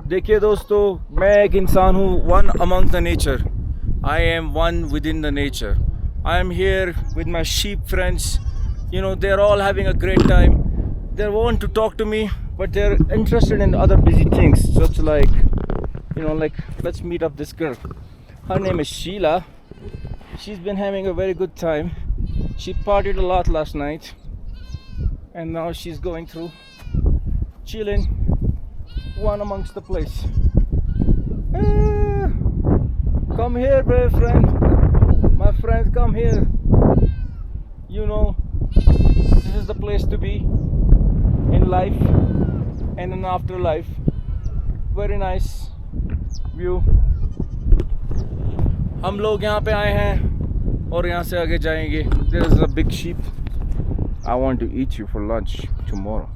देखिए दोस्तों, मैं एक इंसान हूँ, one among the nature. I am one within the nature. I am here with my sheep friends. You know, they're all having a great time. They want to talk to me, but they're interested in other busy things, such like, like let's meet up this girl. Her name is Sheila. She's been having a very good time. She partied a lot last night, and now she's going through chilling one amongst the place. Ah, come here, brave friend. My friends, come here. You know, this is the place to be in life and in afterlife. Very nice view. हम लोग यहाँ पे आए हैं और यहाँ से आगे जाएंगे. There is a big sheep. I want to eat you for lunch tomorrow.